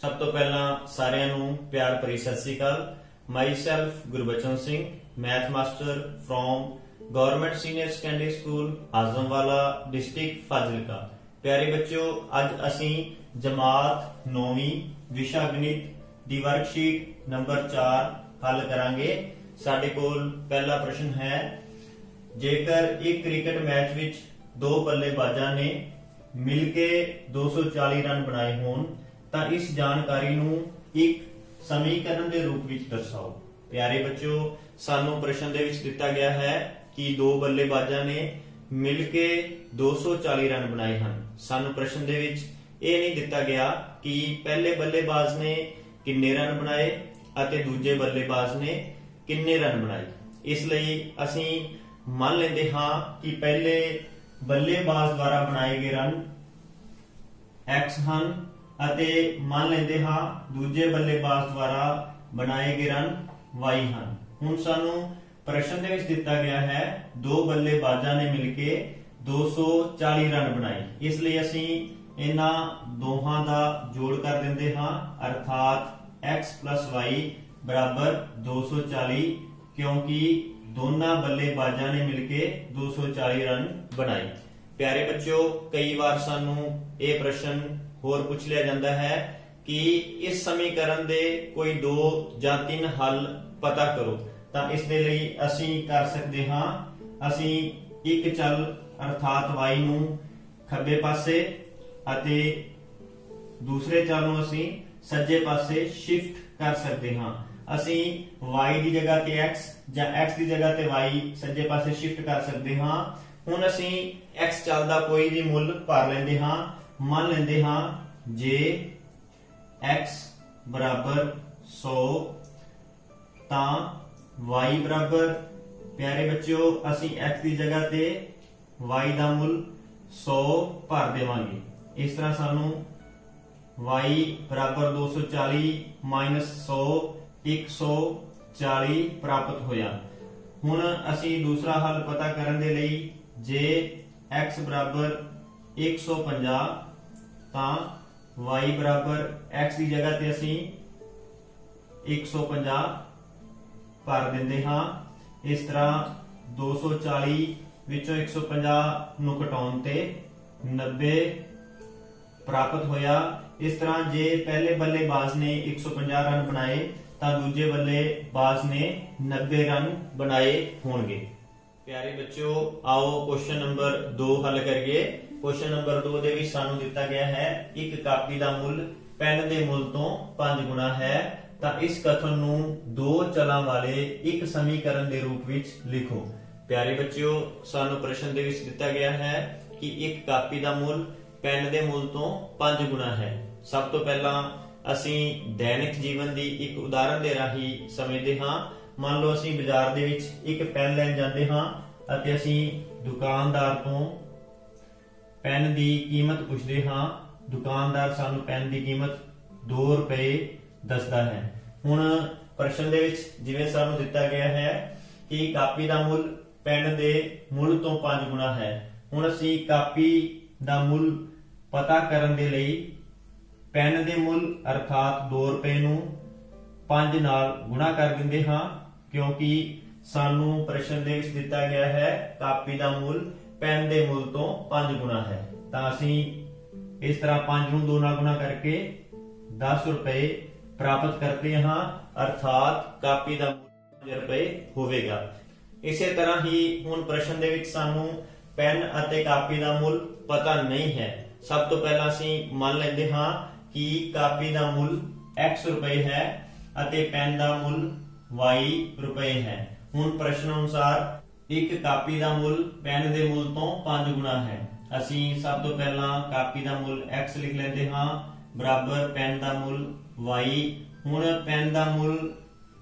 सब तो पहला सारिਆਂ ਨੂੰ प्यार भरी Sat Sri Akal. Myself Gurbachan Singh, math master from government senior secondary school Ajamwala, district Fazilka. प्यारे बच्चों, अज असी जमात 9वीं विशा गणित दी वर्कशीट नंबर 4 हल करांगे। साडे कोल पहला प्रश्न है, जेकर एक क्रिकेट मैच विच दो बल्लेबाजां ने मिलके 240 रन बनाए होण तां इस जानकारी नूं एक समीकरण के रूप में दर्शाओ। प्यारे बच्चों, सानू प्रश्न दे विच दिता गया है कि दो बल्लेबाजां ने मिलके 240 रन बनाए हैं। सानू प्रश्न दे विच ये नहीं दिता गया कि पहले बल्लेबाज ने किन्ने रन बनाए अते दूजे बल्लेबाज ने किन्ने रन बनाए। इसलिए असी मान लेंदे हां कि पहले बल्लेबाज द्वारा बनाए गए रन x हैं अते मान लेंदे हां दूजे बल्लेबाज द्वारा बनाए गए रन y हैं। हुण सानू प्रश्न दे विच दिता गया है दो बल्लेबाजां ने मिलके 240 रन बनाए, इसलिए असी इन्हां दोहां दा जोड़ कर दिंदे हां, अर्थात x + y बराबर 240, क्योंकि दोनों बल्लेबाजां ने मिलके 240 रन बनाए। प्यारे बच्चों, कई बार सानू ये प्रश्न होर पूछ लिया जाता है कि इस समीकरण दे कोई 2 या 3 हल पता करो। तां इस दे लई असी कर सकते हां, असी एक चल अर्थात y नूं खब्बे पासे अते दूसरे चल नूं असी सज्जे पासे शिफ्ट कर सकते हां। असी y की जगह ते x या x की जगह ते y सज्जे पासे शिफ्ट कर सकते हां। हुण असी x चल दा कोई भी मुल भर लेंदे हां। मान लेंदे हां जे x बराबर 100 तां y बराबर, प्यारे बच्चों, असी x की जगह ते y दा मुल 100 भर देवांगे। इस तरह सानू y बराबर 240 माइनस 100 140 प्राप्त होया। हुण असी दूसरा हल पता करन दे लई जे x बराबर 150 तां y बराबर x की जगह ते असी 150 भर दिंदे हां। इस तरह 240 विचों 150 नूं घटाउण ते 90 प्राप्त होया। इस तरह जे पहले बल्लेबाज ने 150 रन बनाए तां दूजे बल्लेबाज ने 90 रन बनाए होणगे। प्यारे बच्चों, आओ क्वेश्चन नंबर 2 हल करिए। क्वेश्चन नंबर 2 दे विच सानू दिता गया है एक कापी दा मुल पेन दे मुल तो 5 गुना है, तां इस कथन नूं दो चलां वाले एक समीकरण दे रूप विच लिखो। प्यारे बच्चों, सानू प्रश्न दे विच दिता गया है कि एक कापी दा मुल पेन दे मुल तो 5 गुना है। सब तो पहला असी दैनिक जीवन दी एक उदाहरण दे राही समझदे हां। मान लो असी बाजार दे विच एक पेन लैण जांदे हां अते असी दुकानदार तो पेन दी कीमत पुछदे हां। दुकानदार सानू पेन दी कीमत 2 रुपए दसदा है। हुण प्रश्न दे विच जिवें सानू दिता गया है कि कापी दा मुल पेन दे मुल तो 5 गुना है। हुण असी कापी दा मुल पता करन दे लई पेन दे मुल अर्थात 2 रुपए नूं 5 नाल गुणा कर दिंदे हां, क्योंकि सानू प्रश्न दे विच दिता गया है कापी दा मुल पेन दे मुल तो 5 गुना है। तां असी इस तरह 5 नूं 2 नाल गुणा करके 10 रुपए प्राप्त करते हां, अर्थात कापी दा मुल 5 रुपए होवेगा। इसे तरह ही हुण प्रश्न दे विच सानू पेन अते कापी दा मुल पता नहीं है। सब तो पहला असी मान लेंदे हां कि कापी दा मुल x रुपए है अते पेन दा मुल y रुपए है। हुण प्रश्न अनुसार एक कापी दा मुल पेन दे मुल तो 5 गुना है। असी सब तो पहला कापी दा मुल x लिख लेंदे हां बराबर पेन दा मुल y। हुण पेन दा मुल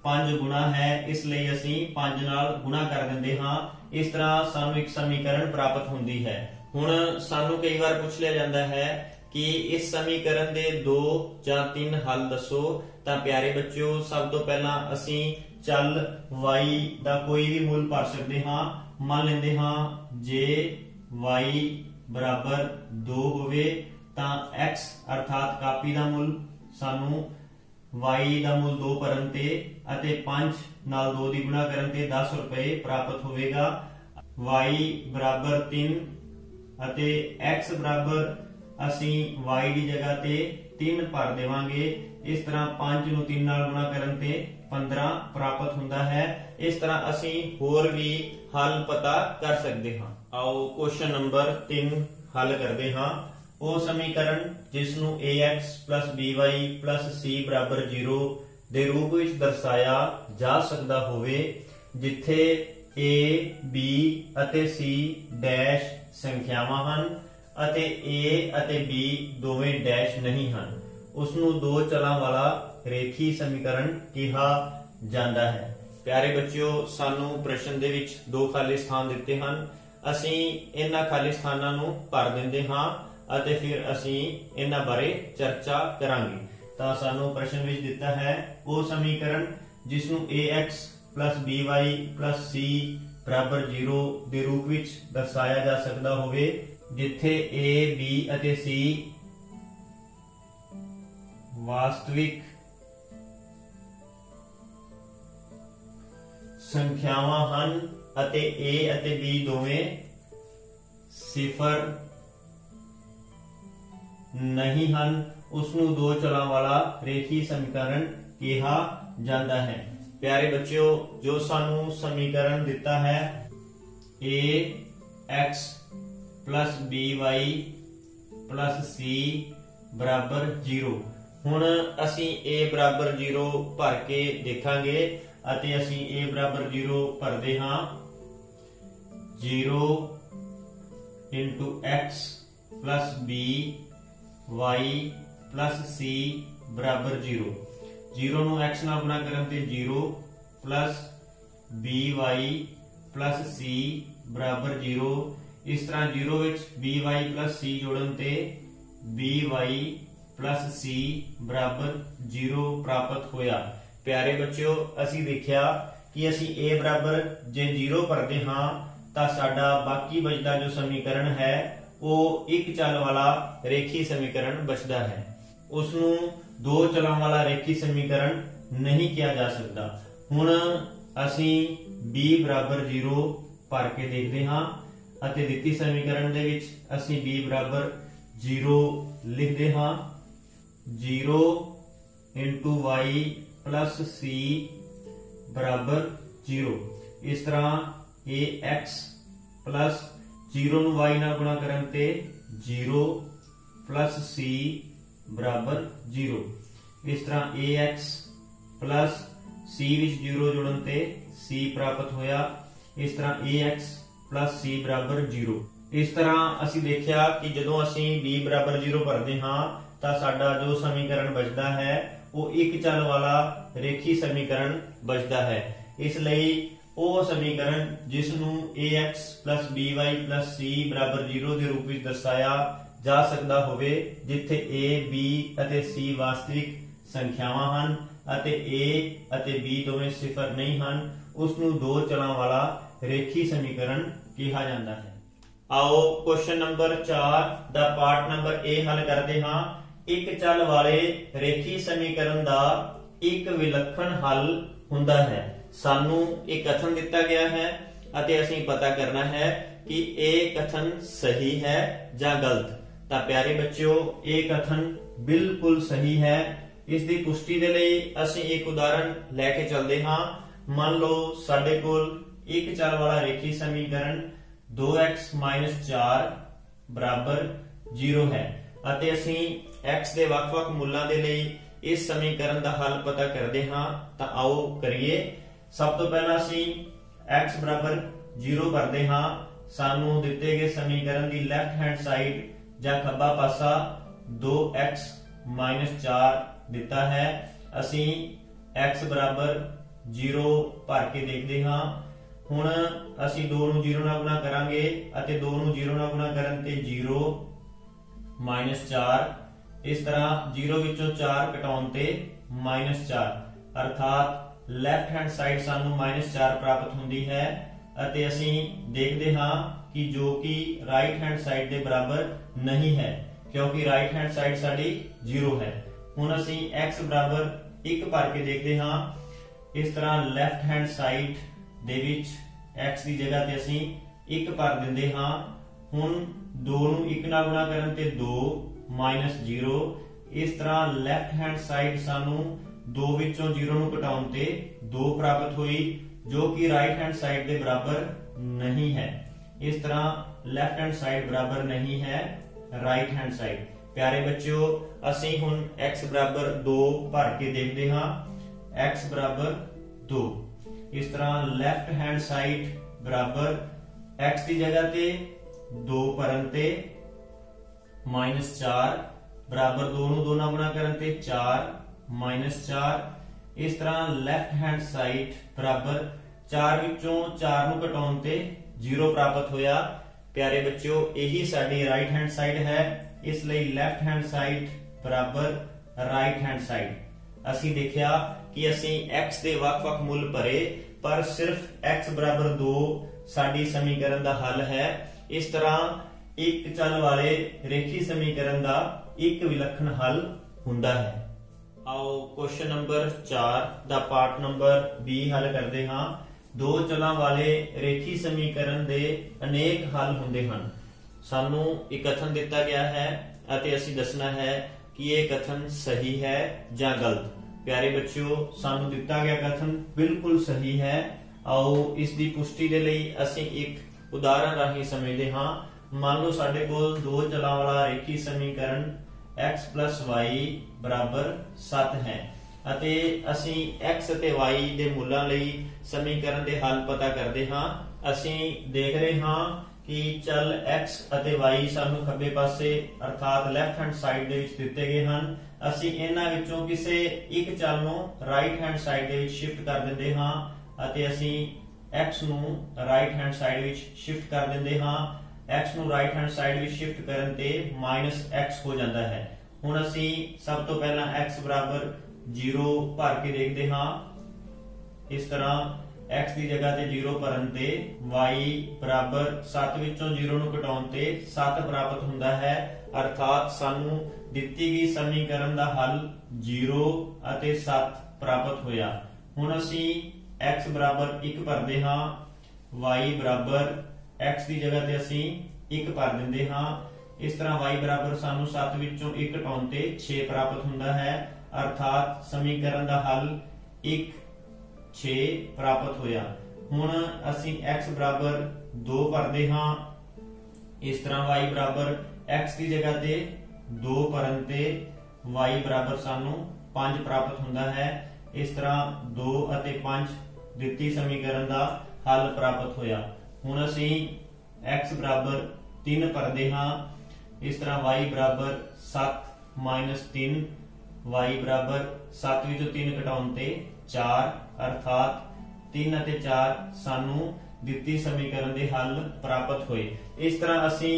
5 गुना है, इसलिए असी 5 नाल गुणा कर दिंदे हां। इस तरह सानू एक समीकरण प्राप्त हुंदी है। हुण सानू कई बार पूछ लिया जाता है कि इस समीकरण दे 2 या 3 हल दसो। तां प्यारे बच्चों, सब तो पहला असी चल y दा कोई भी मुल भर सकते हां। मान लेंदे हां जे y बराबर 2 होवे तां x अर्थात कापी दा मुल सानू y ਦਾ ਮੁੱਲ 2 ਭਰਨ ਤੇ ਅਤੇ 5 ਨਾਲ 2 ਦੀ ਗੁਣਾ ਕਰਨ ਤੇ 10 ਰੁਪਏ ਪ੍ਰਾਪਤ ਹੋਵੇਗਾ। y ਬਰਾਬਰ 3 ਅਤੇ x ਬਰਾਬਰ ਅਸੀਂ y ਦੀ ਜਗ੍ਹਾ ਤੇ 3 ਭਰ ਦੇਵਾਂਗੇ। इस तरह 5 ਨੂੰ 3 ਨਾਲ ਗੁਣਾ ਕਰਨ ਤੇ 15 ਪ੍ਰਾਪਤ ਹੁੰਦਾ ਹੈ। इस तरह ਅਸੀਂ ਹੋਰ ਵੀ ਹੱਲ ਪਤਾ ਕਰ ਸਕਦੇ ਹਾਂ। ਆਓ ਕੁਐਸਚਨ ਨੰਬਰ 3 ਹੱਲ ਕਰਦੇ ਹਾਂ। ਉਹ ਸਮੀਕਰਨ ਜਿਸ ਨੂੰ ax by c ਬਰਾਬਰ 0 ਦੇ ਰੂਪ ਵਿੱਚ ਦਰਸਾਇਆ ਜਾ ਸਕਦਾ ਹੋਵੇ, ਜਿੱਥੇ a b ਅਤੇ c ਡੈਸ਼ ਸੰਖਿਆਵਾਂ ਹਨ ਅਤੇ a ਅਤੇ b ਦੋਵੇਂ ਡੈਸ਼ ਨਹੀਂ ਹਨ, ਉਸ ਨੂੰ ਦੋ ਚਲਾਂ ਵਾਲਾ ਰੇਖੀ ਸਮੀਕਰਨ ਕਿਹਾ ਜਾਂਦਾ ਹੈ। ਪਿਆਰੇ ਬੱਚਿਓ, ਸਾਨੂੰ ਪ੍ਰਸ਼ਨ ਦੇ ਵਿੱਚ ਦੋ ਖਾਲੀ ਸਥਾਨ ਦਿੱਤੇ ਹਨ। ਅਸੀਂ ਇਹਨਾਂ ਖਾਲੀ ਸਥਾਨਾਂ ਨੂੰ ਭਰ ਦਿੰਦੇ ਹਾਂ ਅਤੇ ਫਿਰ ਅਸੀਂ ਇਹਨਾਂ ਬਾਰੇ ਚਰਚਾ ਕਰਾਂਗੇ। ਤਾਂ ਸਾਨੂੰ ਪ੍ਰਸ਼ਨ ਵਿੱਚ ਦਿੱਤਾ ਹੈ ਉਹ ਸਮੀਕਰਨ ਜਿਸ ਨੂੰ ax by c ਬਰਾਬਰ 0 ਦੇ ਰੂਪ ਵਿੱਚ ਦਰਸਾਇਆ ਜਾ ਸਕਦਾ ਹੋਵੇ, ਜਿੱਥੇ a b ਅਤੇ c ਵਾਸਤਵਿਕ ਸੰਖਿਆਵਾਂ ਹਨ ਅਤੇ a ਅਤੇ b ਦੋਵੇਂ ਸਿਫਰ नहीं ਹਨ, ਉਸ ਨੂੰ ਦੋ ਚਲਾਂ ਵਾਲਾ ਰੇਖੀ ਸਮੀਕਰਨ ਕਿਹਾ ਜਾਂਦਾ ਹੈ। ਪਿਆਰੇ ਬੱਚਿਓ, ਜੋ ਸਾਨੂੰ ਸਮੀਕਰਨ ਦਿੱਤਾ ਹੈ ax by c ਬਰਾਬਰ 0, ਹੁਣ ਅਸੀਂ a ਬਰਾਬਰ 0 ਭਰ ਕੇ ਦੇਖਾਂਗੇ ਅਤੇ ਅਸੀਂ a ਬਰਾਬਰ 0 ਭਰਦੇ ਹਾਂ। 0 x b y c बराबर 0, 0 ਨੂੰ x ਨਾਲ ਗੁਣਾ ਕਰਨ ਤੇ 0 by c ਬਰਾबर 0। ਇਸ ਤਰ੍ਹਾਂ 0 ਵਿੱਚ by c ਜੋੜਨ ਤੇ by c ਬਰਾबर 0 ਪ੍ਰਾਪਤ ਹੋਇਆ। ਪਿਆਰੇ ਬੱਚਿਓ, ਅਸੀਂ ਦੇਖਿਆ ਕਿ ਅਸੀਂ a ਬਰਾਬਰ ਜੇ 0 ਭਰਦੇ ਹਾਂ ਤਾਂ ਸਾਡਾ ਬਾਕੀ ਬਚਦਾ ਜੋ ਸਮੀਕਰਨ ਹੈ ਉਹ ਇੱਕ ਚਲ ਵਾਲਾ ਰੇਖੀ ਸਮੀਕਰਨ ਬਚਦਾ ਹੈ। ਉਸ ਨੂੰ ਦੋ ਚਲਾਂ ਵਾਲਾ ਰੇਖੀ ਸਮੀਕਰਨ ਨਹੀਂ ਕਿਹਾ ਜਾ ਸਕਦਾ। ਹੁਣ ਅਸੀਂ b ਬਰਾਬਰ 0 ਭਰ ਕੇ ਦੇਖਦੇ ਹਾਂ ਅਤੇ ਦਿੱਤੀ ਸਮੀਕਰਨ ਦੇ ਵਿੱਚ ਅਸੀਂ b ਬਰਾਬਰ 0 ਲਿਖਦੇ ਹਾਂ। 0 y c ਬਰਾਬਰ 0। ਇਸ ਤਰ੍ਹਾਂ ax 0 ਨੂੰ y ਨਾਲ ਗੁਣਾ ਕਰਨ ਤੇ 0 c ਬਰਾਬਰ 0। ਇਸ ਤਰ੍ਹਾਂ ax c ਵਿੱਚ 0 ਜੋੜਨ ਤੇ c ਪ੍ਰਾਪਤ ਹੋਇਆ। ਇਸ ਤਰ੍ਹਾਂ ax c ਬਰਾਬਰ 0। ਇਸ ਤਰ੍ਹਾਂ ਅਸੀਂ ਦੇਖਿਆ ਕਿ ਜਦੋਂ ਅਸੀਂ b ਬਰਾਬਰ 0 ਭਰਦੇ ਹਾਂ ਤਾਂ ਸਾਡਾ ਜੋ ਸਮੀਕਰਨ ਬਚਦਾ ਹੈ ਉਹ ਇੱਕ ਚਲ ਵਾਲਾ ਰੇਖੀ ਸਮੀਕਰਨ ਬਚਦਾ ਹੈ। ਇਸ ਲਈ ਉਹ ਸਮੀਕਰਨ ਜਿਸ ਨੂੰ ax by c ਬਰਾਬਰ 0 ਦੇ ਰੂਪ ਵਿੱਚ ਦਰਸਾਇਆ ਜਾ ਸਕਦਾ ਹੋਵੇ, ਜਿੱਥੇ a b ਅਤੇ c ਵਾਸਤਵਿਕ ਸੰਖਿਆਵਾਂ ਹਨ ਅਤੇ a ਅਤੇ b ਦੋਵੇਂ ਸਿਫਰ ਨਹੀਂ ਹਨ, ਉਸ ਨੂੰ ਦੋ ਚਲਾਂ ਵਾਲਾ ਰੇਖੀ ਸਮੀਕਰਨ ਕਿਹਾ ਜਾਂਦਾ ਹੈ। ਆਓ question number 4 the part number a ਹੱਲ ਕਰਦੇ ਹਾਂ। ਇੱਕ ਚਲ ਵਾਲੇ ਰੇਖੀ ਸਮੀਕਰਨ ਦਾ ਇੱਕ ਵਿਲੱਖਣ ਹੱਲ ਹੁੰਦਾ ਹੈ। ਸਾਨੂੰ ਇਹ ਕਥਨ ਦਿੱਤਾ ਗਿਆ ਹੈ ਅਤੇ ਅਸੀਂ ਪਤਾ ਕਰਨਾ ਹੈ ਕਿ ਇਹ ਕਥਨ ਸਹੀ ਹੈ ਜਾਂ ਗਲਤ। ਤਾਂ ਪਿਆਰੇ ਬੱਚਿਓ, ਇਹ ਕਥਨ ਬਿਲਕੁਲ ਸਹੀ ਹੈ। ਇਸ ਦੀ ਪੁਸ਼ਟੀ ਦੇ ਲਈ ਅਸੀਂ ਇੱਕ ਉਦਾਹਰਣ ਲੈ ਕੇ ਚੱਲਦੇ ਹਾਂ। ਮੰਨ ਲਓ ਸਾਡੇ ਕੋਲ ਇੱਕ ਚਲ ਵਾਲਾ ਰੇਖੀ ਸਮੀਕਰਨ 2x 4 ਬਰਾਬਰ 0 ਹੈ ਅਤੇ ਅਸੀਂ x ਦੇ ਵੱਖ-ਵੱਖ ਮੁੱਲਾਂ ਦੇ ਲਈ ਇਸ ਸਮੀਕਰਨ ਦਾ ਹੱਲ ਪਤਾ ਕਰਦੇ ਹਾਂ। ਤਾਂ ਆਓ ਕਰੀਏ। ਸਭ ਤੋਂ ਪਹਿਲਾਂ ਅਸੀਂ x ਬਰਾਬਰ 0 ਭਰਦੇ ਹਾਂ। ਸਾਨੂੰ ਦਿੱਤੇ ਗਏ ਸਮੀਕਰਨ ਦੀ ਲੈਫਟ ਹੈਂਡ ਸਾਈਡ ਜਾਂ ਖੱਬਾ ਪਾਸਾ 2x 4 ਦਿੱਤਾ ਹੈ। ਅਸੀਂ x ਬਰਾਬਰ 0 ਭਰ ਕੇ ਦੇਖਦੇ ਹਾਂ। ਹੁਣ ਅਸੀਂ 2 ਨੂੰ 0 ਨਾਲ ਗੁਣਾ ਕਰਾਂਗੇ ਅਤੇ 2 ਨੂੰ 0 ਨਾਲ ਗੁਣਾ ਕਰਨ ਤੇ 0 4। ਇਸ ਤਰ੍ਹਾਂ 0 ਵਿੱਚੋਂ 4 ਘਟਾਉਣ ਤੇ -4, ਅਰਥਾਤ ਲੈਫਟ ਹੈਂਡ ਸਾਈਡ ਸਾਨੂੰ -4 ਪ੍ਰਾਪਤ ਹੁੰਦੀ ਹੈ ਅਤੇ ਅਸੀਂ ਦੇਖਦੇ ਹਾਂ ਕਿ ਜੋ ਕਿ ਰਾਈਟ ਹੈਂਡ ਸਾਈਡ ਦੇ ਬਰਾਬਰ ਨਹੀਂ ਹੈ, ਕਿਉਂਕਿ ਰਾਈਟ ਹੈਂਡ ਸਾਈਡ ਸਾਡੀ 0 ਹੈ। ਹੁਣ ਅਸੀਂ x बराबर 1 भर के देखते हाँ। इस तरह लैफ्ट हैंड साइड दे विच x की जगह ते ਅਸੀਂ 1 भर दिंदे हाँ। ਹੁਣ 2 ਨੂੰ 1 ਨਾਲ ਗੁਣਾ ਕਰਨ ਤੇ 2 -0। इस तरह लैफ्ट हैंड साइड सानू 2 ਵਿੱਚੋਂ 0 ਨੂੰ ਘਟਾਉਣ ਤੇ 2 प्राप्त हुई, जो कि राइट हैंड साइड के बराबर नहीं है। इस तरह लेफ्ट हैंड साइड बराबर नहीं है राइट हैंड साइड। प्यारे बच्चों, ਅਸੀਂ ਹੁਣ x बराबर 2 भर के देखते हाँ। x बराबर 2। इस तरह लेफ्ट हैंड साइड बराबर x की जगह ते 2 भरन ते -4 बराबर 2 ਨੂੰ 2 ਨਾਲ ਗੁਣਾ ਕਰਨ ਤੇ 4 -4। इस तरह लेफ्ट हैंड साइड बराबर 4 ਵਿੱਚੋਂ 4 ਨੂੰ ਘਟਾਉਣ ਤੇ 0 प्राप्त होया। प्यारे बच्चों, यही साडी राइट हैंड साइड है, इसलिए लेफ्ट हैंड साइड बराबर राइट हैंड साइड। ਅਸੀਂ देखिया कि ਅਸੀਂ x ਦੇ ਵੱਖ-ਵੱਖ ਮੁੱਲ ਭਰੇ, पर सिर्फ x बराबर 2 ਸਾਡੀ ਸਮੀਕਰਨ ਦਾ ਹੱਲ ਹੈ। इस तरह एक चल वाले रेखी समीकरण ਦਾ ਇੱਕ ਵਿਲੱਖਣ ਹੱਲ ਹੁੰਦਾ ਹੈ। आओ क्वेश्चन नंबर 4 ਦਾ ਪਾਰਟ ਨੰਬਰ B ਹੱਲ ਕਰਦੇ ਹਾਂ। ਦੋ ਚਲਾਂ ਵਾਲੇ ਰੇਖੀ ਸਮੀਕਰਨ ਦੇ ਅਨੇਕ ਹੱਲ ਹੁੰਦੇ ਹਨ। ਸਾਨੂੰ ਇੱਕ ਕਥਨ ਦਿੱਤਾ ਗਿਆ ਹੈ ਅਤੇ ਅਸੀਂ ਦੱਸਣਾ ਹੈ ਕਿ ਇਹ ਕਥਨ ਸਹੀ ਹੈ ਜਾਂ ਗਲਤ। ਪਿਆਰੇ ਬੱਚਿਓ, ਸਾਨੂੰ ਦਿੱਤਾ ਗਿਆ ਕਥਨ ਬਿਲਕੁਲ ਸਹੀ ਹੈ। आओ ਇਸ ਦੀ ਪੁਸ਼ਟੀ ਦੇ ਲਈ ਅਸੀਂ ਇੱਕ ਉਦਾਹਰਣ ਰਾਹੀਂ ਸਮਝਦੇ ਹਾਂ। ਮੰਨ ਲਓ ਸਾਡੇ ਕੋਲ ਦੋ ਚਲਾਂ ਵਾਲਾ ਰੇਖੀ ਸਮੀਕਰਨ x + y बराबर 7 है ਅਤੇ ਅਸੀਂ x ਅਤੇ y ਦੇ ਮੁੱਲਾਂ ਲਈ ਸਮੀਕਰਨ ਦੇ ਹੱਲ ਪਤਾ ਕਰਦੇ ਹਾਂ। ਅਸੀਂ ਦੇਖ ਰਹੇ ਹਾਂ ਕਿ ਚਲ x ਅਤੇ y ਸਾਨੂੰ ਖੱਬੇ ਪਾਸੇ ਅਰਥਾਤ ਲੈਫਟ ਹੈਂਡ ਸਾਈਡ ਦੇ ਵਿੱਚ ਦਿੱਤੇ ਗਏ ਹਨ। ਅਸੀਂ ਇਹਨਾਂ ਵਿੱਚੋਂ ਕਿਸੇ ਇੱਕ ਚਲ ਨੂੰ ਰਾਈਟ ਹੈਂਡ ਸਾਈਡ ਦੇ ਵਿੱਚ ਸ਼ਿਫਟ ਕਰ ਦਿੰਦੇ ਹਾਂ ਅਤੇ ਅਸੀਂ x ਨੂੰ ਰਾਈਟ ਹੈਂਡ ਸਾਈਡ ਵਿੱਚ ਸ਼ਿਫਟ ਕਰ ਦਿੰਦੇ ਹਾਂ। x ਨੂੰ ਰਾਈਟ ਹੈਂਡ ਸਾਈਡ ਵਿੱਚ ਸ਼ਿਫਟ ਕਰਨ ਤੇ -x ਹੋ ਜਾਂਦਾ ਹੈ। ਹੁਣ ਅਸੀਂ ਸਭ ਤੋਂ ਪਹਿਲਾਂ x ਬਰਾਬਰ 0 ਭਰ ਕੇ ਦੇਖਦੇ ਹਾਂ। ਇਸ ਤਰ੍ਹਾਂ x ਦੀ ਜਗ੍ਹਾ ਤੇ 0 ਭਰਨ ਤੇ y ਬਰਾबर 7 ਵਿੱਚੋਂ 0 ਨੂੰ ਘਟਾਉਣ ਤੇ 7 ਪ੍ਰਾਪਤ ਹੁੰਦਾ ਹੈ। ਅਰਥਾਤ ਸਾਨੂੰ ਦਿੱਤੀ ਗਈ ਸਮੀਕਰਨ ਦਾ ਹੱਲ 0 ਅਤੇ 7 ਪ੍ਰਾਪਤ ਹੋਇਆ। ਹੁਣ ਅਸੀਂ x ਬਰਾਬਰ 1 ਭਰਦੇ ਹਾਂ, y ਬਰਾबर x ਦੀ ਜਗ੍ਹਾ ਤੇ ਅਸੀਂ 1 ਭਰ ਦਿੰਦੇ ਹਾਂ। इस तरह y बराबर सानू 7 ਵਿੱਚੋਂ 1 ਘਟਾਉਣ ਤੇ 6 ਪ੍ਰਾਪਤ ਹੁੰਦਾ ਹੈ। ਅਰਥਾਤ ਸਮੀਕਰਨ ਦਾ ਹੱਲ 1 6 ਪ੍ਰਾਪਤ ਹੋਇਆ। ਹੁਣ ਅਸੀਂ x ਬਰਾबर 2 ਭਰਦੇ ਹਾਂ। ਇਸ ਤਰ੍ਹਾਂ y ਬਰਾबर x ਦੀ ਜਗ੍ਹਾ ਤੇ 2 ਭਰਨ ਤੇ y ਬਰਾबर ਸਾਨੂੰ 5 ਪ੍ਰਾਪਤ ਹੁੰਦਾ ਹੈ। ਇਸ ਤਰ੍ਹਾਂ 2 ਅਤੇ 5 ਦਿੱਤੀ ਸਮੀਕਰਨ ਦਾ ਹੱਲ ਪ੍ਰਾਪਤ ਹੋਇਆ। ਹੁਣ ਅਸੀਂ x ਬਰਾबर 3 ਭਰਦੇ ਹਾਂ। इस तरह y बराबर 7 - 3 y बराबर 7 ਵਿੱਚੋਂ 3 ਘਟਾਉਣ ਤੇ 4 अर्थात 3 ਅਤੇ 4 ਸਾਨੂੰ ਦਿੱਤੀ ਸਮੀਕਰਨ ਦੇ ਹੱਲ ਪ੍ਰਾਪਤ ਹੋਏ। ਇਸ ਤਰ੍ਹਾਂ ਅਸੀਂ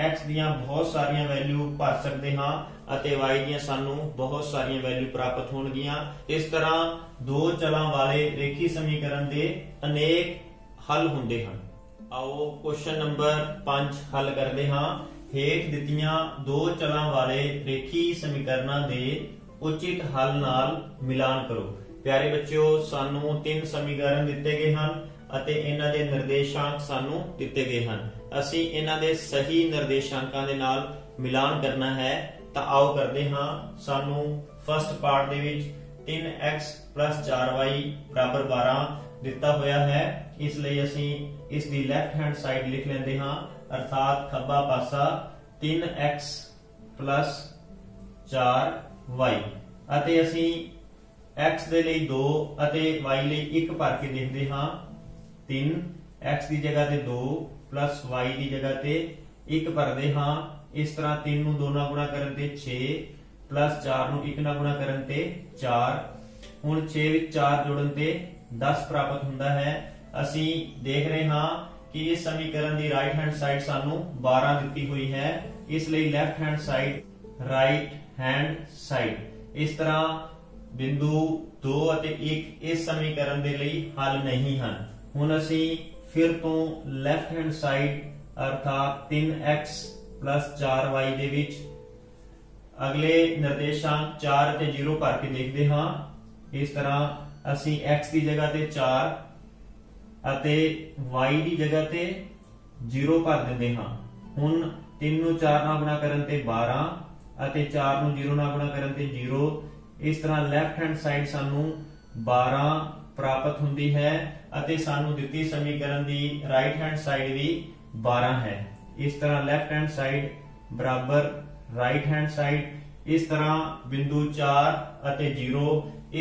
x ਦੀਆਂ ਬਹੁਤ ਸਾਰੀਆਂ ਵੈਲਿਊ ਭਰ ਸਕਦੇ ਹਾਂ ਅਤੇ y ਦੀਆਂ ਸਾਨੂੰ ਬਹੁਤ ਸਾਰੀਆਂ ਵੈਲਿਊ ਪ੍ਰਾਪਤ ਹੋਣਗੀਆਂ। ਇਸ ਤਰ੍ਹਾਂ ਦੋ ਚਲਾਂ ਵਾਲੇ ਰੇਖੀ ਸਮੀਕਰਨ ਦੇ ਅਨੇਕ ਹੱਲ ਹੁੰਦੇ ਹਨ। ਆਓ ਕੁਐਸਚਨ ਨੰਬਰ 5 ਹੱਲ ਕਰਦੇ ਹਾਂ। ਹੇਠ ਦਿੱਤੀਆਂ ਦੋ ਚਲਾਂ ਵਾਲੇ ਰੇਖੀ ਸਮੀਕਰਨਾਂ ਦੇ ਉਚਿਤ ਹੱਲ ਨਾਲ ਮਿਲਾਨ ਕਰੋ। ਪਿਆਰੇ ਬੱਚਿਓ, ਸਾਨੂੰ 3 ਸਮੀਕਰਨ ਦਿੱਤੇ ਗਏ ਹਨ ਅਤੇ ਇਹਨਾਂ ਦੇ ਨਿਰਦੇਸ਼ਾਂਕ ਸਾਨੂੰ ਦਿੱਤੇ ਗਏ ਹਨ। ਅਸੀਂ ਇਹਨਾਂ ਦੇ ਸਹੀ ਨਿਰਦੇਸ਼ਾਂਕਾਂ ਦੇ ਨਾਲ ਮਿਲਾਨ ਕਰਨਾ ਹੈ। ਤਾਂ ਆਓ ਕਰਦੇ ਹਾਂ। ਸਾਨੂੰ ਫਸਟ ਪਾਰਟ ਦੇ ਵਿੱਚ 3x + 4y = 12 ਦਿੱਤਾ ਹੋਇਆ ਹੈ। ਇਸ ਲਈ ਅਸੀਂ ਇਸ ਦੀ ਲੈਫਟ ਹੈਂਡ ਸਾਈਡ ਲਿਖ ਲੈਂਦੇ ਹਾਂ। अर्थात खब्बा पासा 3x + 4y ਅਤੇ ਅਸੀਂ x ਦੇ ਲਈ 2 ਅਤੇ y ਲਈ 1 ਭਰ ਕੇ ਦੇਖਦੇ ਹਾਂ। 3x ਦੀ ਜਗ੍ਹਾ ਤੇ 2 + y ਦੀ ਜਗ੍ਹਾ ਤੇ 1 ਭਰਦੇ ਹਾਂ। ਇਸ ਤਰ੍ਹਾਂ 3 ਨੂੰ 2 ਨਾਲ ਗੁਣਾ ਕਰਨ ਤੇ 6 + 4 ਨੂੰ 1 ਨਾਲ ਗੁਣਾ ਕਰਨ ਤੇ 4। ਹੁਣ 6 ਵਿੱਚ 4 ਜੋੜਨ ਤੇ 10 ਪ੍ਰਾਪਤ ਹੁੰਦਾ ਹੈ। ਅਸੀਂ ਦੇਖ ਰਹੇ ਹਾਂ कि इस समीकरण की राइट हैंड साइड सानू 12 दी हुई है, इसलिए left hand side right hand side. इस तरह बिंदु 2 और 1 इस समीकरण के लिए हल नहीं हैं। हुण असी फिर तो लेफ्ट हैंड साइड अर्थात 3x + 4y दे विच अगले निर्देशांक 4 ਤੇ 0 ਭਰ ਕੇ ਦੇਖਦੇ ਹਾਂ। ਇਸ ਤਰ੍ਹਾਂ ਅਸੀਂ x ਦੀ ਜਗ੍ਹਾ ਤੇ 4 ਅਤੇ y ਦੀ ਜਗ੍ਹਾ ਤੇ 0 ਭਰ ਦਿੰਦੇ ਹਾਂ। ਹੁਣ 3 ਨੂੰ 4 ਨਾਲ ਗੁਣਾ ਕਰਨ ਤੇ 12 ਅਤੇ 4 ਨੂੰ 0 ਨਾਲ ਗੁਣਾ ਕਰਨ ਤੇ 0। ਇਸ ਤਰ੍ਹਾਂ ਲੈਫਟ ਹੈਂਡ ਸਾਈਡ ਸਾਨੂੰ 12 ਪ੍ਰਾਪਤ ਹੁੰਦੀ ਹੈ ਅਤੇ ਸਾਨੂੰ ਦਿੱਤੀ ਸਮੀਕਰਨ ਦੀ ਰਾਈਟ ਹੈਂਡ ਸਾਈਡ ਵੀ 12 ਹੈ। ਇਸ ਤਰ੍ਹਾਂ ਲੈਫਟ ਹੈਂਡ ਸਾਈਡ बराबर राइट हैंड साइड। इस तरह बिंदु 4 ਅਤੇ 0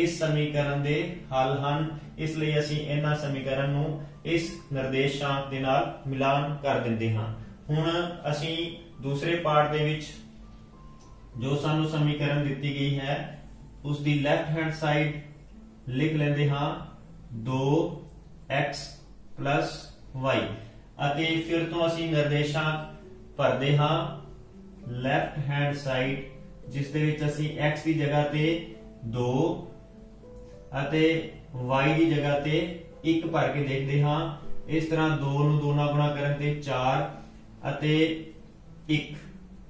इस समीकरण ਦੇ हल ਹਨ। ਇਸ ਲਈ ਅਸੀਂ ਇਹਨਾਂ ਸਮੀਕਰਨ ਨੂੰ ਇਸ ਨਿਰਦੇਸ਼ਾਂਕ ਦੇ ਨਾਲ ਮਿਲਾਨ ਕਰ ਦਿੰਦੇ ਹਾਂ। ਹੁਣ ਅਸੀਂ ਦੂਸਰੇ ਪਾਰਟ ਦੇ ਵਿੱਚ ਜੋ ਸਾਨੂੰ ਸਮੀਕਰਨ ਦਿੱਤੀ ਗਈ ਹੈ ਉਸ ਦੀ ਲੈਫਟ ਹੈਂਡ ਸਾਈਡ ਲਿਖ ਲੈਂਦੇ ਹਾਂ 2x y ਅਤੇ ਫਿਰ ਤੋਂ ਅਸੀਂ ਨਿਰਦੇਸ਼ਾਂਕ ਭਰਦੇ ਹਾਂ ਲੈਫਟ ਹੈਂਡ ਸਾਈਡ ਜਿਸ ਦੇ ਵਿੱਚ ਅਸੀਂ x ਦੀ ਜਗ੍ਹਾ ਤੇ 2 ਅਤੇ y ਦੀ ਜਗ੍ਹਾ ਤੇ 1 ਭਰ ਕੇ ਦੇਖਦੇ ਹਾਂ। ਇਸ ਤਰ੍ਹਾਂ 2 ਨੂੰ 2 ਨਾਲ ਗੁਣਾ ਕਰਨ ਤੇ 4 ਅਤੇ 1।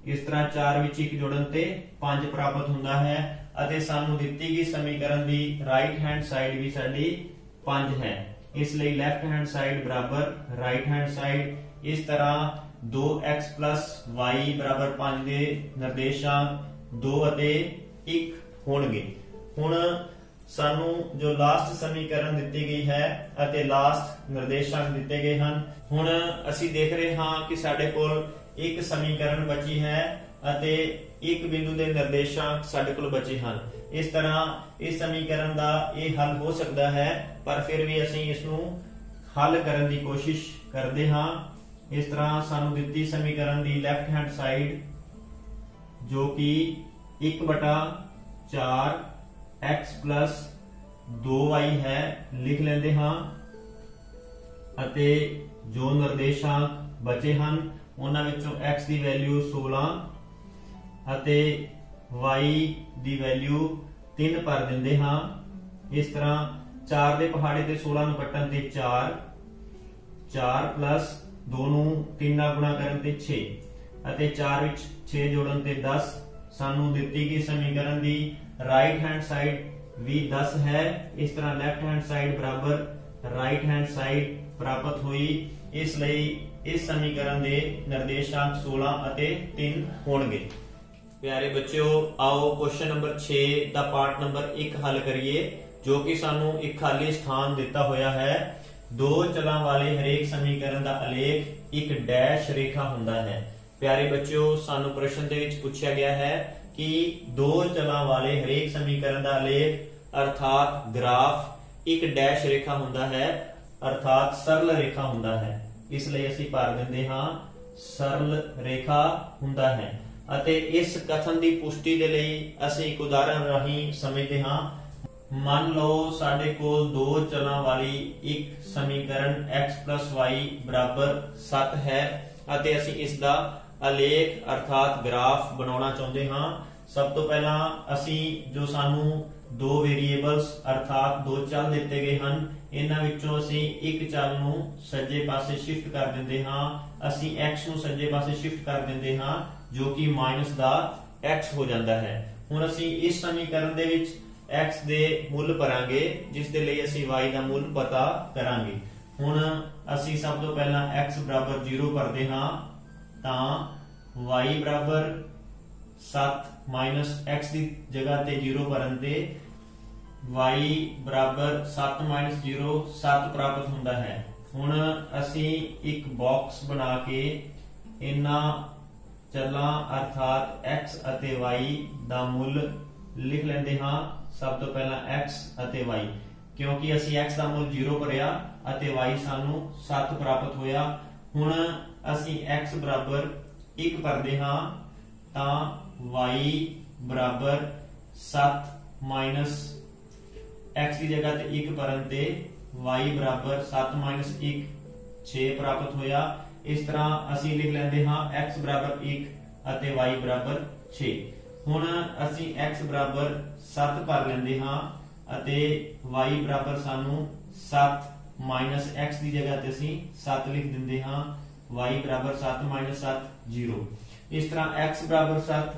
ਇਸ ਤਰ੍ਹਾਂ 4 ਵਿੱਚ 1 ਜੋੜਨ ਤੇ 5 ਪ੍ਰਾਪਤ ਹੁੰਦਾ ਹੈ ਅਤੇ ਸਾਨੂੰ ਦਿੱਤੀ ਗਈ ਸਮੀਕਰਨ ਦੀ ਰਾਈਟ ਹੈਂਡ ਸਾਈਡ ਵੀ ਸਾਡੀ 5 ਹੈ। ਇਸ ਲਈ ਲੈਫਟ ਹੈਂਡ ਸਾਈਡ ਬਰਾਬਰ ਰਾਈਟ ਹੈਂਡ ਸਾਈਡ। ਇਸ ਤਰ੍ਹਾਂ 2x y बराबर 5 ਦੇ ਨਿਰਦੇਸ਼ਾਂਕ 2 ਅਤੇ 1 ਹੋਣਗੇ। ਹੁਣ ਸਾਨੂੰ ਜੋ ਲਾਸਟ ਸਮੀਕਰਨ ਦਿੱਤੀ ਗਈ ਹੈ ਅਤੇ ਲਾਸਟ ਨਿਰਦੇਸ਼ਾਂਕ ਦਿੱਤੇ ਗਏ ਹਨ। ਹੁਣ ਅਸੀਂ ਦੇਖ ਰਹੇ ਹਾਂ ਕਿ ਸਾਡੇ ਕੋਲ ਇੱਕ ਸਮੀਕਰਨ ਬਚੀ ਹੈ ਅਤੇ ਇੱਕ ਬਿੰਦੂ ਦੇ ਨਿਰਦੇਸ਼ਾਂਕ ਸਾਡੇ ਕੋਲ ਬਚੇ ਹਨ। ਇਸ ਤਰ੍ਹਾਂ ਇਸ ਸਮੀਕਰਨ ਦਾ ਇਹ ਹੱਲ ਹੋ ਸਕਦਾ ਹੈ ਪਰ ਫਿਰ ਵੀ ਅਸੀਂ ਇਸ ਨੂੰ ਹੱਲ ਕਰਨ ਦੀ ਕੋਸ਼ਿਸ਼ ਕਰਦੇ ਹਾਂ। इस तरह सानू दित्ती समीकरण दी लेफ्ट हैंड साइड जो कि 1/4 x प्लस 2y है लिख लेंदे हां ਅਤੇ जो निर्देशांक बचे ਹਨ ਉਹਨਾਂ ਵਿੱਚੋਂ x ਦੀ ਵੈਲਿਊ 16 ਅਤੇ y ਦੀ ਵੈਲਿਊ 3 ਭਰ ਦਿੰਦੇ ਹਾਂ। ਇਸ ਤਰ੍ਹਾਂ 4 ਦੇ ਪਹਾੜੇ ਤੇ 16 ਨੂੰ ਕੱਟਣ ਤੇ 4 ਪਲੱਸ 2 ਨੂੰ 3 ਨਾਲ ਗੁਣਾ ਕਰਨ ਤੇ 6 ਅਤੇ 4 ਵਿੱਚ 6 ਜੋੜਨ ਤੇ 10। ਸਾਨੂੰ ਦਿੱਤੀ ਗਈ ਸਮੀਕਰਨ ਦੀ ਰਾਈਟ ਹੈਂਡ ਸਾਈਡ ਵੀ 10 ਹੈ। ਇਸ ਤਰ੍ਹਾਂ ਲੈਫਟ ਹੈਂਡ ਸਾਈਡ ਬਰਾਬਰ ਰਾਈਟ ਹੈਂਡ ਸਾਈਡ ਪ੍ਰਾਪਤ ਹੋਈ। ਇਸ ਲਈ ਇਸ ਸਮੀਕਰਨ ਦੇ ਨਿਰਦੇਸ਼ਾਂਕ 16 ਅਤੇ 3 ਹੋਣਗੇ। ਪਿਆਰੇ ਬੱਚਿਓ ਆਓ ਕੁਐਸਚਨ ਨੰਬਰ 6 ਦਾ ਪਾਰਟ ਨੰਬਰ 1 ਹੱਲ ਕਰੀਏ ਜੋ ਕਿ ਸਾਨੂੰ ਇੱਕ ਖਾਲੀ ਸਥਾਨ ਦਿੱਤਾ ਹੋਇਆ ਹੈ। दो चलां वाले हरेक समीकरण का आलेख एक डैश रेखा हुंदा है। प्यारे बच्चों सानू प्रश्न दे विच पूछा गया है कि दो चलां वाले हरेक समीकरण का आलेख अर्थात ग्राफ एक डैश रेखा हुंदा है अर्थात सरल रेखा हुंदा है। इसलिए असीं भर दिंदे हां सरल रेखा हुंदा है। ਅਤੇ इस कथन की पुष्टि के लिए असीं एक उदाहरण राही समझते हां। मान लो साडे कोल दो चलां वाली एक समीकरण x plus y बराबर 7 है ਅਤੇ ਅਸੀਂ ਇਸ ਦਾ ਆਲੇਖ ਅਰਥਾਤ ਗ੍ਰਾਫ ਬਣਾਉਣਾ ਚਾਹੁੰਦੇ ਹਾਂ। ਸਭ ਤੋਂ ਪਹਿਲਾਂ ਅਸੀਂ ਜੋ ਸਾਨੂੰ ਦੋ ਵੇਰੀਏਬਲਸ ਅਰਥਾਤ ਦੋ ਚਲ ਦਿੱਤੇ ਗਏ ਹਨ ਇਹਨਾਂ ਵਿੱਚੋਂ ਅਸੀਂ ਇੱਕ ਚਲ ਨੂੰ ਸੱਜੇ ਪਾਸੇ ਸ਼ਿਫਟ ਕਰ ਦਿੰਦੇ ਹਾਂ। ਅਸੀਂ x ਨੂੰ ਸੱਜੇ ਪਾਸੇ ਸ਼ਿਫਟ ਕਰ ਦਿੰਦੇ ਹਾਂ ਜੋ ਕਿ ਮਾਈਨਸ ਦਾ x ਹੋ ਜਾਂਦਾ ਹੈ। ਹੁਣ ਅਸੀਂ ਇਸ ਸਮੀਕਰਨ ਦੇ ਵਿੱਚ x ਦੇ ਮੁੱਲ ਭਰਾਂਗੇ ਜਿਸ ਦੇ ਲਈ ਅਸੀਂ y ਦਾ ਮੁੱਲ ਪਤਾ ਕਰਾਂਗੇ। ਹੁਣ ਅਸੀਂ ਸਭ ਤੋਂ ਪਹਿਲਾਂ x ਬਰਾਬਰ 0 ਭਰਦੇ ਹਾਂ ਤਾਂ y ਬਰਾਬਰ 7 ਮਾਈਨਸ x ਦੀ ਜਗ੍ਹਾ ਤੇ 0 ਭਰਨ ਤੇ y ਬਰਾਬਰ 7 ਮਾਈਨਸ 0 7 ਪ੍ਰਾਪਤ ਹੁੰਦਾ ਹੈ। ਹੁਣ ਅਸੀਂ ਇੱਕ ਬਾਕਸ ਬਣਾ ਕੇ ਇਹਨਾਂ ਚਲਾਂ ਅਰਥਾਤ x ਅਤੇ y ਦਾ ਮੁੱਲ ਲਿਖ ਲੈਂਦੇ ਹਾਂ। सब तो पहला x ਅਤੇ y क्योंकि ਅਸੀਂ x ਦਾ ਮੁੱਲ 0 ਭਰਿਆ ਅਤੇ y ਸਾਨੂੰ 7 ਪ੍ਰਾਪਤ ਹੋਇਆ। ਹੁਣ ਅਸੀਂ x ਬਰਾਬਰ 1 ਭਰਦੇ ਹਾਂ ਤਾਂ y ਬਰਾਬਰ 7 ਮਾਈਨਸ x ਦੀ ਜਗ੍ਹਾ ਤੇ 1 ਭਰਨ ਤੇ y ਬਰਾਬਰ 7 ਮਾਈਨਸ 1 6 ਪ੍ਰਾਪਤ ਹੋਇਆ। ਇਸ ਤਰ੍ਹਾਂ ਅਸੀਂ ਲਿਖ ਲੈਂਦੇ ਹਾਂ x ਬਰਾਬਰ 1 ਅਤੇ y ਬਰਾबर 6। ਹੁਣ ਅਸੀਂ x ਬਰਾबर 7 ਭਰ ਲੈਂਦੇ ਹਾਂ ਅਤੇ y ਬਰਾबर ਸਾਨੂੰ 7 ਮਾਈਨਸ x ਦੀ ਜਗ੍ਹਾ ਤੇ ਅਸੀਂ 7 ਲਿਖ ਦਿੰਦੇ ਹਾਂ। y ਬਰਾबर 7 minus 7 0। ਇਸ ਤਰ੍ਹਾਂ x ਬਰਾबर 7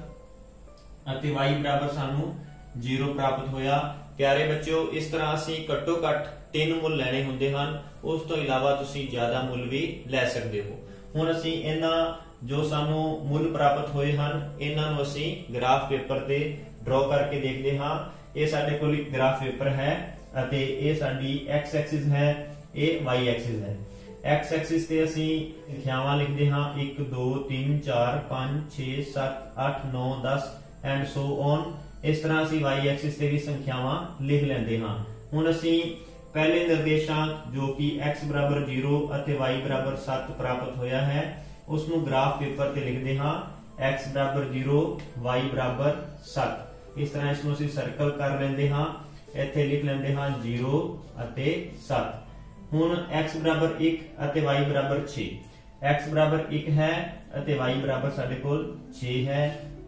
ਅਤੇ y ਬਰਾਬਰ ਸਾਨੂੰ 0 ਪ੍ਰਾਪਤ ਹੋਇਆ। ਪਿਆਰੇ ਬੱਚਿਓ, ਇਸ ਤਰ੍ਹਾਂ ਅਸੀਂ ਘੱਟੋ ਘੱਟ 3 ਮੁੱਲ ਲੈਣੇ ਹੁੰਦੇ ਹਨ, ਉਸ ਤੋਂ ਇਲਾਵਾ ਤੁਸੀਂ ਜ਼ਿਆਦਾ ਮੁੱਲ ਵੀ ਲੈ ਸਕਦੇ ਹੋ। ਹੁਣ ਅਸੀਂ ਇਹਨਾਂ ਜੋ ਸਾਨੂੰ ਮੁੱਲ ਪ੍ਰਾਪਤ ਹੋਏ ਹਨ ਇਹਨਾਂ ਨੂੰ ਅਸੀਂ ਗ੍ਰਾਫ ਪੇਪਰ ਤੇ ਡਰਾ ਕਰਕੇ ਦੇਖਦੇ ਹਾਂ। ਇਹ ਸਾਡੇ ਕੋਲ ਇੱਕ ਗ੍ਰਾਫ ਪੇਪਰ ਹੈ ਅਤੇ ਇਹ ਸਾਡੀ x ਐਕਸਿਸ ਹੈ, ਇਹ y ਐਕਸਿਸ ਹੈ। x ਐਕਸਿਸ ਤੇ ਅਸੀਂ ਸੰਖਿਆਵਾਂ ਲਿਖਦੇ ਹਾਂ 1 2 3 4 5 6 7 8 9 10 ਐਂਡ ਸੋ ਔਨ। ਇਸ ਤਰ੍ਹਾਂ ਅਸੀਂ y ਐਕਸਿਸ ਤੇ ਵੀ ਸੰਖਿਆਵਾਂ ਲਿਖ ਲੈਂਦੇ ਹਾਂ। ਹੁਣ ਅਸੀਂ ਪਹਿਲੇ ਨਿਰਦੇਸ਼ਾਂਕ ਜੋ ਕਿ x ਬਰਾਬਰ 0 ਅਤੇ y ਬਰਾਬਰ 7 ਪ੍ਰਾਪਤ ਹੋਇਆ ਹੈ ਉਸ ਨੂੰ ਗ੍ਰਾਫ ਪੇਪਰ ਤੇ ਲਿਖਦੇ ਹਾਂ x ਬਰਾਬਰ 0 y ਬਰਾਬਰ 7। ਇਸ ਤਰ੍ਹਾਂ ਇਸ ਨੂੰ ਅਸੀਂ ਸਰਕਲ ਕਰ ਲੈਂਦੇ ਹਾਂ, ਇੱਥੇ ਲਿਖ ਲੈਂਦੇ ਹਾਂ 0 ਅਤੇ 7। ਹੁਣ x ਬਰਾਬਰ 1 ਅਤੇ y ਬਰਾਬਰ 6। x ਬਰਾਬਰ 1 ਹੈ ਅਤੇ y ਬਰਾਬਰ ਸਾਡੇ ਕੋਲ 6 ਹੈ।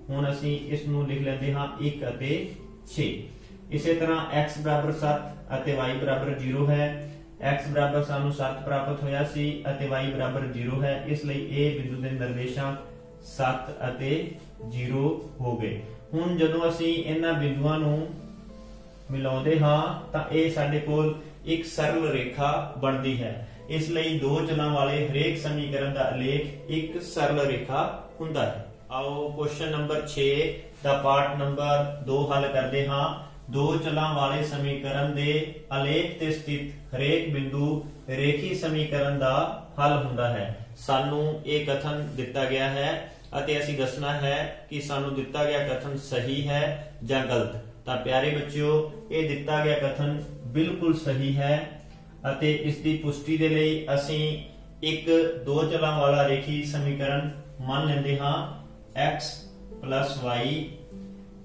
ਹੁਣ ਅਸੀਂ ਇਸ ਨੂੰ ਲਿਖ ਲੈਂਦੇ ਹਾਂ 1 ਅਤੇ 6। ਇਸੇ ਤਰ੍ਹਾਂ x ਬਰਾਬਰ 7 ਅਤੇ y ਬਰਾਬਰ 0 ਹੈ। x ਬਰਾਬਰ ਸਾਨੂੰ 7 ਪ੍ਰਾਪਤ ਹੋਇਆ ਸੀ ਅਤੇ y ਬਰਾਬਰ 0 ਹੈ, ਇਸ ਲਈ ਇਹ ਬਿੰਦੂ ਦੇ ਨਿਰਦੇਸ਼ਾਂਕ 7 ਅਤੇ 0 ਹੋ ਗਏ। ਹੁਣ ਜਦੋਂ ਅਸੀਂ ਇਹਨਾਂ ਬਿੰਦੂਆਂ ਨੂੰ ਮਿਲਾਉਂਦੇ ਹਾਂ ਤਾਂ ਇਹ ਸਾਡੇ ਕੋਲ ਇੱਕ ਸਰਲ ਰੇਖਾ ਬਣਦੀ ਹੈ। ਇਸ ਲਈ ਦੋ ਚਲਾਂ ਵਾਲੇ ਹਰੇਕ ਸਮੀਕਰਨ ਦਾ ਆਲੇਖ ਇੱਕ ਸਰਲ ਰੇਖਾ ਹੁੰਦਾ ਹੈ। ਆਓ ਕੁਐਸਚਨ ਨੰਬਰ 6 ਦਾ ਪਾਰਟ ਨੰਬਰ 2 ਹੱਲ ਕਰਦੇ ਹਾਂ। ਦੋ ਚਲਾਂ ਵਾਲੇ ਸਮੀਕਰਨ ਦੇ ਆਲੇਖ ਤੇ ਸਥਿਤ ਹਰੇਕ ਬਿੰਦੂ ਰੇਖੀ ਸਮੀਕਰਨ ਦਾ ਹੱਲ ਹੁੰਦਾ ਹੈ। ਸਾਨੂੰ ਇਹ ਕਥਨ ਦਿੱਤਾ ਗਿਆ ਹੈ ਅਤੇ ਅਸੀਂ ਦੱਸਣਾ ਹੈ ਕਿ ਸਾਨੂੰ ਦਿੱਤਾ ਗਿਆ ਕਥਨ ਸਹੀ ਹੈ ਜਾਂ ਗਲਤ। ਤਾਂ ਪਿਆਰੇ ਬੱਚਿਓ, ਇਹ ਦਿੱਤਾ ਗਿਆ ਕਥਨ ਬਿਲਕੁਲ ਸਹੀ ਹੈ ਅਤੇ ਇਸ ਦੀ ਪੁਸ਼ਟੀ ਦੇ ਲਈ ਅਸੀਂ ਇੱਕ ਦੋ ਚਲਾਂ ਵਾਲਾ ਰੇਖੀ ਸਮੀਕਰਨ ਮੰਨ ਲੈਂਦੇ ਹਾਂ। x + y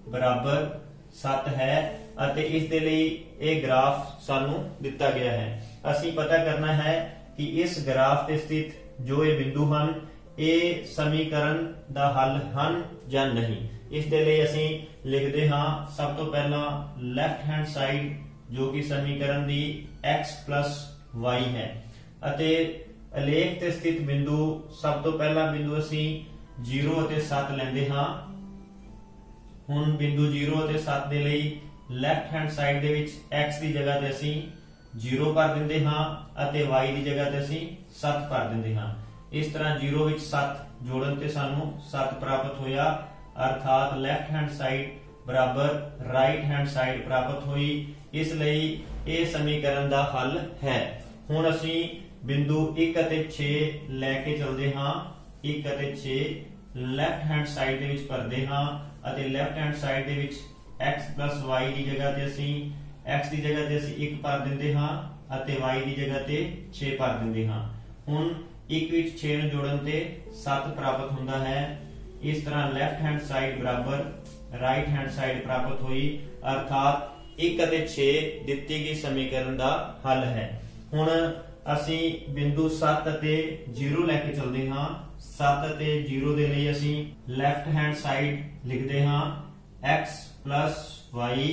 ਬਰਾਬਰ 7 ਹੈ ਅਤੇ ਇਸ ਦੇ ਲਈ ਇਹ ਗ੍ਰਾਫ ਸਾਨੂੰ ਦਿੱਤਾ ਗਿਆ ਹੈ। ਅਸੀਂ ਪਤਾ ਕਰਨਾ ਹੈ ਕਿ ਇਸ ਗ੍ਰਾਫ ਤੇ ਸਥਿਤ ਜੋ ਇਹ ਬਿੰਦੂ ਹਨ ਇਹ ਸਮੀਕਰਨ ਦਾ ਹੱਲ ਹਨ ਜਾਂ ਨਹੀਂ। ਇਸ ਦੇ ਲਈ ਅਸੀਂ ਲਿਖਦੇ ਹਾਂ ਸਭ ਤੋਂ ਪਹਿਲਾਂ ਲੈਫਟ ਹੈਂਡ ਸਾਈਡ ਜੋ ਕਿ ਸਮੀਕਰਨ ਦੀ x + y ਹੈ ਅਤੇ ਆਲੇਖ ਤੇ ਸਥਿਤ ਬਿੰਦੂ ਸਭ ਤੋਂ ਪਹਿਲਾ ਬਿੰਦੂ ਅਸੀਂ 0 ਅਤੇ 7 ਲੈਂਦੇ ਹਾਂ। ਹੁਣ ਬਿੰਦੂ 0 ਅਤੇ 7 ਦੇ ਲਈ ਲੈਫਟ ਹੈਂਡ ਸਾਈਡ ਦੇ ਵਿੱਚ x ਦੀ ਜਗ੍ਹਾ ਤੇ ਅਸੀਂ 0 ਭਰ ਦਿੰਦੇ ਹਾਂ ਅਤੇ y ਦੀ ਜਗ੍ਹਾ ਤੇ ਅਸੀਂ 7 ਭਰ ਦਿੰਦੇ ਹਾਂ। ਇਸ ਤਰ੍ਹਾਂ 0 ਵਿੱਚ 7 ਜੋੜਨ ਤੇ ਸਾਨੂੰ 7 ਪ੍ਰਾਪਤ ਹੋਇਆ, ਅਰਥਾਤ ਲੈਫਟ ਹੈਂਡ ਸਾਈਡ ਬਰਾਬਰ ਰਾਈਟ ਹੈਂਡ ਸਾਈਡ ਪ੍ਰਾਪਤ ਹੋਈ। ਇਸ ਲਈ ਇਹ ਸਮੀਕਰਨ ਦਾ ਹੱਲ ਹੈ। ਹੁਣ ਅਸੀਂ ਬਿੰਦੂ 1 ਅਤੇ 6 ਲੈ ਕੇ ਚੱਲਦੇ ਹਾਂ। 1 ਅਤੇ 6 ਲੈਫਟ ਹੈਂਡ ਸਾਈਡ ਦੇ ਵਿੱਚ ਭਰਦੇ ਹਾਂ ਅਤੇ ਲੈਫਟ ਹੈਂਡ ਸਾਈਡ ਦੇ ਵਿੱਚ x + y ਦੀ ਜਗ੍ਹਾ ਤੇ ਅਸੀਂ x ਦੀ ਜਗ੍ਹਾ ਤੇ ਅਸੀਂ 1 ਭਰ ਦਿੰਦੇ ਹਾਂ ਅਤੇ y ਦੀ ਜਗ੍ਹਾ ਤੇ 6 ਭਰ ਦਿੰਦੇ ਹਾਂ। ਹੁਣ 1 ਵਿੱਚ 6 ਨੂੰ ਜੋੜਨ ਤੇ 7 ਪ੍ਰਾਪਤ ਹੁੰਦਾ ਹੈ। ਇਸ ਤਰ੍ਹਾਂ ਲੈਫਟ ਹੈਂਡ ਸਾਈਡ ਬਰਾਬਰ ਰਾਈਟ ਹੈਂਡ ਸਾਈਡ ਪ੍ਰਾਪਤ ਹੋਈ, ਅਰਥਾਤ 1 ਅਤੇ 6 ਦਿੱਤੀ ਗਈ ਸਮੀਕਰਨ ਦਾ ਹੱਲ ਹੈ। ਹੁਣ ਅਸੀਂ ਬਿੰਦੂ 7 ਅਤੇ 0 ਲੈ ਕੇ ਚੱਲਦੇ ਹਾਂ। 7 ਅਤੇ 0 ਦੇ ਲਈ ਅਸੀਂ ਲੈਫਟ ਹੈਂਡ ਸਾਈਡ ਲਿਖਦੇ ਹਾਂ x + y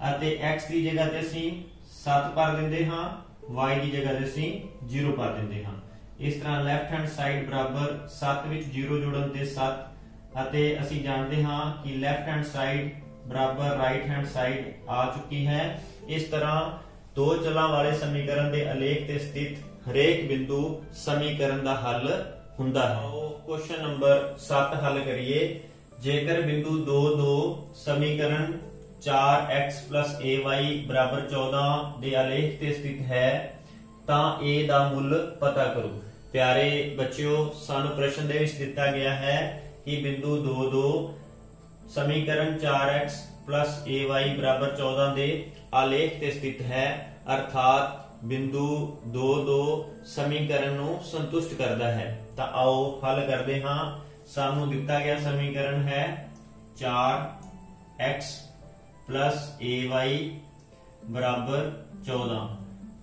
ਅਤੇ x ਦੀ ਜਗ੍ਹਾ ਤੇ ਅਸੀਂ 7 ਭਰ ਦਿੰਦੇ ਹਾਂ, y ਦੀ ਜਗ੍ਹਾ ਤੇ ਅਸੀਂ 0 ਭਰ ਦਿੰਦੇ ਹਾਂ। ਇਸ ਤਰ੍ਹਾਂ ਲੈਫਟ ਹੈਂਡ ਸਾਈਡ ਬਰਾਬਰ 7 ਵਿੱਚ 0 ਜੋੜਨ ਤੇ 7 ਅਤੇ ਅਸੀਂ ਜਾਣਦੇ ਹਾਂ ਕਿ ਲੈਫਟ ਹੈਂਡ ਸਾਈਡ ਬਰਾਬਰ ਰਾਈਟ ਹੈਂਡ ਸਾਈਡ ਆ ਚੁੱਕੀ ਹੈ। ਇਸ ਤਰ੍ਹਾਂ ਦੋ ਚਲਾਂ ਵਾਲੇ ਸਮੀਕਰਨ ਦੇ ਆਲੇਖ ਤੇ ਸਥਿਤ ਹਰੇਕ ਬਿੰਦੂ ਸਮੀਕਰਨ ਦਾ ਹੱਲ ਹੁੰਦਾ ਹੈ। ਆਓ ਕੁਐਸਚਨ ਨੰਬਰ 7 ਹੱਲ ਕਰੀਏ। ਜੇਕਰ ਬਿੰਦੂ 2 2 ਸਮੀਕਰਨ 4x + ay ਬਰਾਬਰ 14 ਦੇ ਆਲੇਖ ਤੇ ਸਥਿਤ ਹੈ ਤਾਂ a ਦਾ ਮੁੱਲ ਪਤਾ ਕਰੋ। ਪਿਆਰੇ ਬੱਚਿਓ, ਸਾਨੂੰ ਪ੍ਰਸ਼ਨ ਦੇ ਵਿੱਚ ਦਿੱਤਾ ਗਿਆ ਹੈ ਕਿ ਬਿੰਦੂ 2 2 ਸਮੀਕਰਨ 4x + ay ਬਰਾਬਰ 14 ਦੇ ਆਲੇਖ ਤੇ ਸਥਿਤ ਹੈ, ਅਰਥਾਤ ਬਿੰਦੂ 2 2 ਸਮੀਕਰਨ ਨੂੰ ਸੰਤੁਸ਼ਟ ਕਰਦਾ ਹੈ। ਤਾਂ ਆਓ ਹੱਲ ਕਰਦੇ ਹਾਂ। ਸਾਨੂੰ ਦਿੱਤਾ ਗਿਆ ਸਮੀਕਰਨ ਹੈ 4x + ay ਬਰਾਬਰ 14।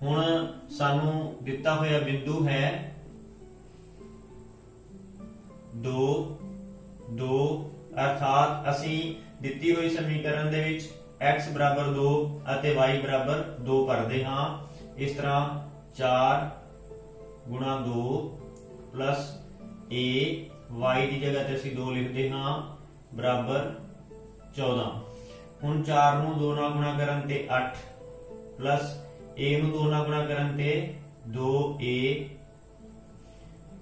ਹੁਣ ਸਾਨੂੰ ਦਿੱਤਾ ਹੋਇਆ ਬਿੰਦੂ ਹੈ 2 2, ਅਰਥਾਤ ਅਸੀਂ ਦਿੱਤੀ ਹੋਈ ਸਮੀਕਰਨ ਦੇ ਵਿੱਚ x ਬਰਾਬਰ 2 ਅਤੇ y ਬਰਾਬਰ 2 ਭਰਦੇ ਹਾਂ। ਇਸ ਤਰ੍ਹਾਂ 4 ਗੁਣਾ 2 + a, y ਦੀ ਜਗ੍ਹਾ ਤੇ ਅਸੀਂ 2 ਲਿਖਦੇ ਹਾਂ, ਬਰਾਬਰ 14। ਹੁਣ 4 ਨੂੰ 2 ਨਾਲ ਗੁਣਾ ਕਰਨ ਤੇ 8 प्लस a ਨੂੰ 2 ਨਾਲ ਗੁਣਾ ਕਰਨ ਤੇ 2a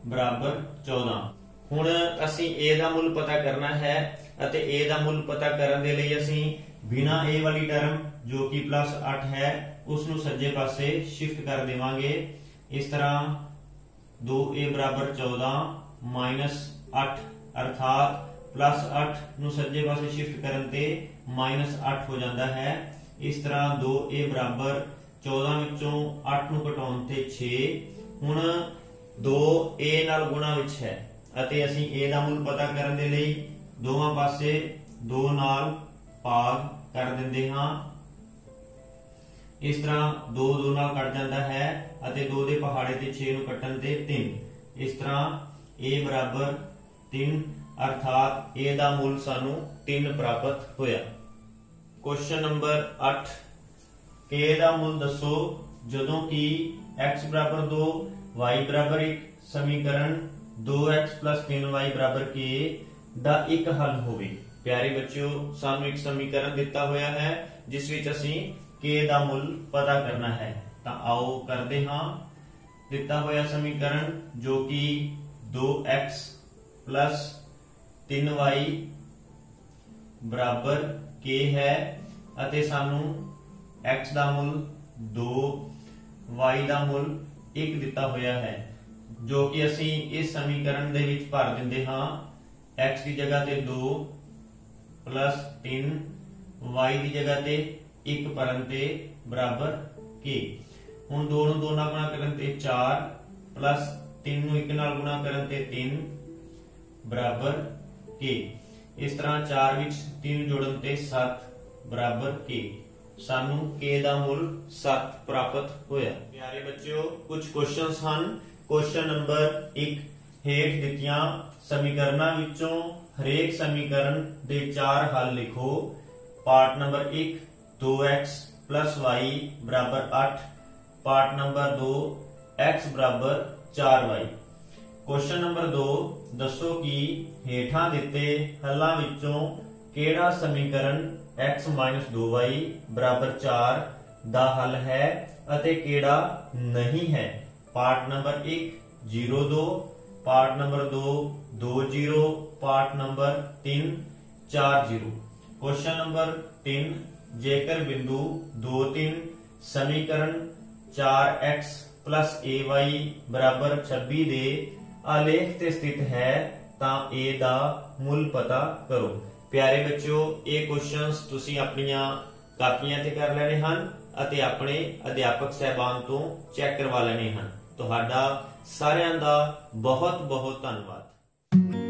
बराबर 14। ਹੁਣ ਅਸੀਂ a ਦਾ ਮੁੱਲ ਪਤਾ ਕਰਨਾ ਹੈ ਅਤੇ a ਦਾ ਮੁੱਲ ਪਤਾ ਕਰਨ ਦੇ ਲਈ ਅਸੀਂ ਬਿਨਾ a ਵਾਲੀ ਟਰਮ ਜੋ ਕਿ +8 ਹੈ ਉਸ ਨੂੰ ਸੱਜੇ ਪਾਸੇ ਸ਼ਿਫਟ ਕਰ ਦੇਵਾਂਗੇ। ਇਸ ਤਰ੍ਹਾਂ 2a बराबर 14 -8 अर्थात +8 ਨੂੰ ਸੱਜੇ ਪਾਸੇ ਸ਼ਿਫਟ ਕਰਨ ਤੇ -8 ਹੋ ਜਾਂਦਾ ਹੈ। ਇਸ ਤਰ੍ਹਾਂ 2a बराबर 14 ਵਿੱਚੋਂ 8 ਨੂੰ ਘਟਾਉਣ ਤੇ 6। ਹੁਣ 2a ਨਾਲ ਗੁਣਾ ਵਿੱਚ ਹੈ ਅਤੇ ਅਸੀਂ a ਦਾ ਮੁੱਲ ਪਤਾ ਕਰਨ ਦੇ ਲਈ ਦੋਵਾਂ ਪਾਸੇ 2 ਨਾਲ ਭਾਗ ਕਰ ਦਿੰਦੇ ਹਾਂ। ਇਸ ਤਰ੍ਹਾਂ 2 2 ਨਾਲ ਕੱਟ ਜਾਂਦਾ ਹੈ ਅਤੇ 2 ਦੇ ਪਹਾੜੇ ਤੇ 6 ਨੂੰ ਕੱਟਣ ਤੇ 3। ਇਸ ਤਰ੍ਹਾਂ a बराबर 3 अर्थात a ਦਾ ਮੁੱਲ ਸਾਨੂੰ 3 ਪ੍ਰਾਪਤ ਹੋਇਆ। क्वेश्चन नंबर 8 k ਦਾ ਮੁੱਲ ਦੱਸੋ ਜਦੋਂ ਕਿ x बराबर 2 y बराबर 1 समीकरण 2x + 3y बराबर k ਦਾ ਇੱਕ ਹੱਲ ਹੋਵੇ। ਪਿਆਰੇ ਬੱਚਿਓ ਸਾਨੂੰ ਇੱਕ ਸਮੀਕਰਨ ਦਿੱਤਾ ਹੋਇਆ ਹੈ ਜਿਸ ਵਿੱਚ ਅਸੀਂ k ਦਾ ਮੁੱਲ ਪਤਾ ਕਰਨਾ ਹੈ। ਤਾਂ ਆਓ ਕਰਦੇ ਹਾਂ। ਦਿੱਤਾ ਹੋਇਆ ਸਮੀਕਰਨ ਜੋ ਕਿ 2x + 3y बराबर k है ਅਤੇ ਸਾਨੂੰ x ਦਾ ਮੁੱਲ 2 y ਦਾ ਮੁੱਲ 1 ਦਿੱਤਾ ਹੋਇਆ ਹੈ ਜੋ ਕਿ ਅਸੀਂ ਇਸ ਸਮੀਕਰਨ ਦੇ ਵਿੱਚ ਭਰ ਦਿੰਦੇ ਹਾਂ। x ਦੀ ਜਗ੍ਹਾ ਤੇ 2 + 3 y ਦੀ ਜਗ੍ਹਾ ਤੇ 1 ਭਰਨ ਤੇ ਬਰਾਬਰ k। ਹੁਣ 2 ਨੂੰ 2 ਨਾਲ ਗੁਣਾ ਕਰਨ ਤੇ 4 + 3 ਨੂੰ 1 ਨਾਲ ਗੁਣਾ ਕਰਨ ਤੇ 3 बराबर k। इस तरह 4 विच 3 जोड़न ते 7 बराबर k। सानू k दा मुल 7 प्राप्त होया। प्यारे बच्चों कुछ क्वेश्चंस हन। क्वेश्चन नंबर 1 हेठ दित्तियां समीकरणां विचों हरेक समीकरण दे 4 हल लिखो। पार्ट नंबर 1 2x + y बराबर 8। पार्ट नंबर 2 x बराबर 4y। क्वेश्चन नंबर 2 दसो कि हेठां दिते हलां विचों केड़ा समीकरण x - 2y बराबर 4 दा हल है अते केड़ा नहीं है। Part number 1 0 2, part number 2 2 0, part number 3 4 0। Question number 3 जेकर बिंदु 2 3 समीकरण 4x + ay बराबर 26 दे आलेख ते स्थित है तां a दा मुल पता करो। प्यारे बच्चों ये क्वेश्चंस तुसी अपनियां कापियां ते कर लेने हन अते अपने अध्यापक साहबान तो चेक करवा लेने हन। तुहाडा सारियां दा बहुत बहुत धन्यवाद।